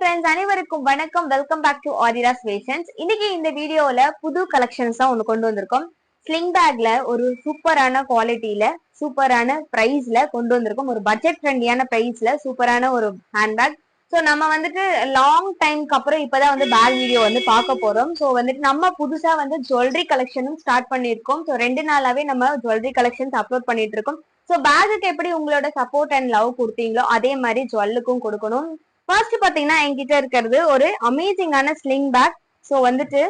Friends அனைவருக்கும் வணக்கம். Welcome back to Aadhira's fashions. இன்னைக்கு இந்த வீடியோல புது கலெக்ஷன்ஸ் தான் ஒன்று கொண்டு வந்திருக்கோம். ஸ்லிங் பேக்ல ஒரு சூப்பரான குவாலிட்டியில சூப்பரான பிரைஸ்ல கொண்டு வந்திருக்கோம். ஒரு பட்ஜெட் ஃப்ரெண்ட்லியான பிரைஸ்ல சூப்பரான ஒரு ஹேண்ட்பேக். ஸோ நம்ம வந்துட்டு லாங் டைம்க்கு அப்புறம் இப்பதான் வந்து பேக் வீடியோ வந்து பார்க்க போறோம். ஸோ வந்துட்டு நம்ம புதுசா வந்து ஜுவல்லரி கலெக்ஷனும் ஸ்டார்ட் பண்ணியிருக்கோம். ஸோ 2 நாளாவே நம்ம ஜுவல்லரி கலெக்ஷன்ஸ் அப்லோட் பண்ணிட்டு இருக்கோம். ஸோ பேகுக்கு எப்படி உங்களோட சப்போர்ட் அண்ட் லவ் கொடுத்தீங்களோ அதே மாதிரி ஜுவல்லுக்கும் கொடுக்கணும். ஃபர்ஸ்ட் பாத்தீங்கன்னா என்கிட்ட இருக்கிறது ஒரு அமேசிங்கான ஸ்லிங் பேக். ஸோ வந்துட்டு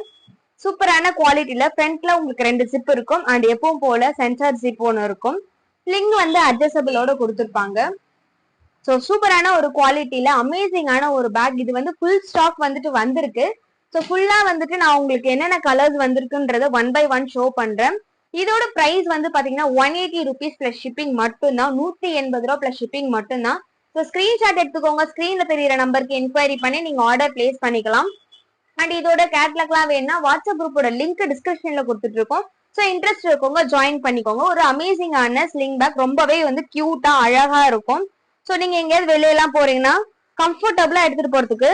சூப்பரான குவாலிட்டியில ஃப்ரண்ட்ல உங்களுக்கு 2 ஜிப் இருக்கும் அண்ட் எப்பவும் போல சென்சார் ஜிப் ஒன்று இருக்கும். ஸ்லிங் வந்து அட்ஜஸ்டபிளோட கொடுத்துருப்பாங்க. ஸோ சூப்பரான ஒரு குவாலிட்டியில அமேசிங்கான ஒரு பேக். இது வந்து ஃபுல் ஸ்டாக் வந்துட்டு வந்திருக்கு. ஸோ ஃபுல்லா வந்துட்டு நான் உங்களுக்கு என்னென்ன கலர்ஸ் வந்திருக்குன்றத 1 by 1 ஷோ பண்றேன். இதோட பிரைஸ் வந்து பாத்தீங்கன்னா 180 rupees பிளஸ் ஷிப்பிங் மட்டும்தான். 180 ரூபா பிளஸ் ஷிப்பிங் மட்டும்தான். ஸோ ஸ்கிரீன்ஷாட் எடுத்துக்கோங்க. ஸ்கிரீன்ல தெரியுற நம்பருக்கு என்கொயரி பண்ணி நீங்க ஆர்டர் பிளேஸ் பண்ணிக்கலாம். அண்ட் இதோட கேட்லாக்லாம் வேணும்னா வாட்ஸ்அப் குரூப்போட லிங்க் டிஸ்கிரிப்ஷன்ல கொடுத்துட்டு இருக்கோம். ஸோ இன்ட்ரெஸ்ட் இருக்கவங்க ஜாயின் பண்ணிக்கோங்க. ஒரு அமேசிங்கான ஸ்லிங் பேக், ரொம்பவே வந்து கியூட்டா அழகா இருக்கும். ஸோ நீங்க எங்கேயாவது வெளியெல்லாம் போறீங்கன்னா கம்ஃபர்டபுளா எடுத்துட்டு போறதுக்கு.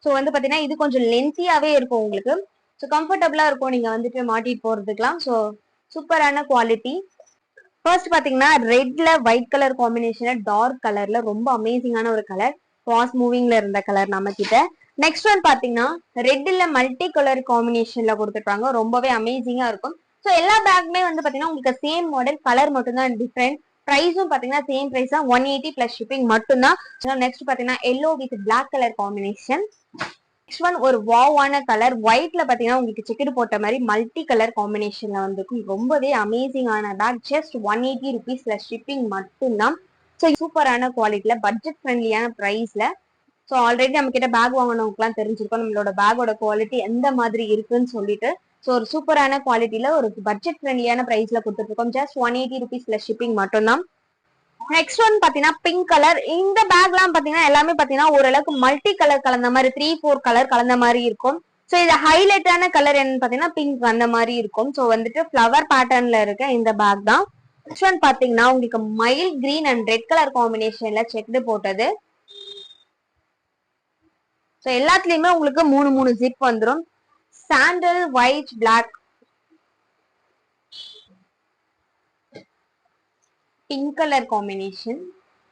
ஸோ வந்து பாத்தீங்கன்னா இது கொஞ்சம் லென்த்தியாவே இருக்கும் உங்களுக்கு. ஸோ கம்ஃபர்டபுளா இருக்கும் நீங்க வந்துட்டு மாட்டிட்டு போறதுக்கலாம். ஸோ சூப்பரான குவாலிட்டி. ஃபர்ஸ்ட் பாத்தீங்கன்னா ரெட்ல ஒயிட் கலர் காம்பினேஷன்ல டார்க் கலர்ல ரொம்ப அமேசிங்கான ஒரு கலர். ஃபாஸ்ட் மூவிங்ல இருந்த கலர் நம்ம கிட்ட. நெக்ஸ்ட் ஒன் பாத்தீங்கன்னா ரெட்ல மல்டி கலர் காம்பினேஷன்ல கொடுத்துருப்பாங்க. ரொம்பவே அமேசிங்கா இருக்கும். ஸோ எல்லா பேக்குமே வந்து பாத்தீங்கன்னா உங்களுக்கு சேம் மாடல், கலர் மட்டும் தான் டிஃப்ரெண்ட். பிரைஸும் பாத்தீங்கன்னா சேம் பிரைஸ் தான், 180 பிளஸ் ஷிப்பிங் மட்டும் தான். நெக்ஸ்ட் பாத்தீங்கன்னா yellow with black colour combination. Next one ஒரு வாவான கலர், ஒயிட்ல பாத்தீங்கன்னா உங்களுக்கு செக்குடு போட்ட மாதிரி மல்டி கலர் காம்பினேஷன்ல வந்திருக்கும். ரொம்பவே அமேசிங்கான bag. Just 180 rupees plus shipping மட்டும்தான். ஸோ சூப்பரான குவாலிட்டியில பட்ஜெட் ஃப்ரெண்ட்லியான பிரைஸ்ல. ஸோ ஆல்ரெடி நம்ம கிட்ட பேக் வாங்கினவங்களுக்குலாம் தெரிஞ்சிருக்கோம் நம்மளோட பேக்கோட குவாலிட்டி எந்த மாதிரி இருக்குன்னு சொல்லிட்டு. ஸோ ஒரு சூப்பரான குவாலிட்டியில ஒரு பட்ஜெட் ஃப்ரெண்ட்லியான பிரைஸ்ல கொடுத்துருக்கோம். ஜஸ்ட் 180 rupees பிளஸ் ஷிப்பிங் மட்டும்தான். நெக்ஸ்ட் ஒன் பாத்தீங்கன்னா பிங்க் கலர். இந்த பேக் எல்லாம் பாத்தீங்கன்னா எல்லாமே பாத்தீங்கன்னா ஓரளவுக்கு மல்டி கலர் கலந்த மாதிரி 3-4 கலர் கலந்த மாதிரி இருக்கும். சோ இது ஹைலைட்டான கலர் என்னன்னு பாத்தீங்கன்னா பிங்க் அந்த மாதிரி இருக்கும். சோ வந்துட்டு ஃபிளவர் பேட்டர்ன்ல இருக்க இந்த பேக் தான். நெக்ஸ்ட் ஒன் பாத்தீங்கன்னா உங்களுக்கு mild green and red colour காம்பினேஷன்ல செக்டு போட்டது. சோ எல்லாத்துலயுமே உங்களுக்கு 3 ஜிப் வந்துடும். Sandal, white, black, pink colour combination.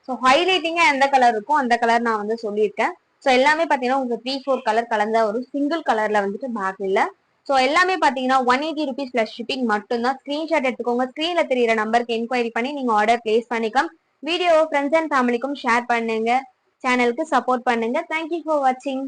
So ஹைலைட்டிங்கா எந்த கலர் இருக்கோ அந்த கலர் நான் வந்து சொல்லியிருக்கேன். ஸோ எல்லாமே பார்த்தீங்கன்னா உங்களுக்கு 3-4 கலர் கலந்த ஒரு சிங்கிள் கலர்ல வந்துட்டு பேக் இல்லை. ஸோ எல்லாமே பார்த்தீங்கன்னா 180 rupees பிளஸ் ஷிப்பிங் மட்டும்தான். ஸ்கிரீன்ஷாட் எடுத்துக்கோங்க. ஸ்கிரீன்ல தெரியுற நம்பருக்கு என்கொயரி பண்ணி நீங்க ஆர்டர் பிளேஸ் பண்ணிக்கலாம். வீடியோ ஃப்ரெண்ட்ஸ் அண்ட் ஃபேமிலிக்கும் ஷேர் பண்ணுங்க. சேனலுக்கு சப்போர்ட் பண்ணுங்க. தேங்க்யூ ஃபார் வாட்சிங்.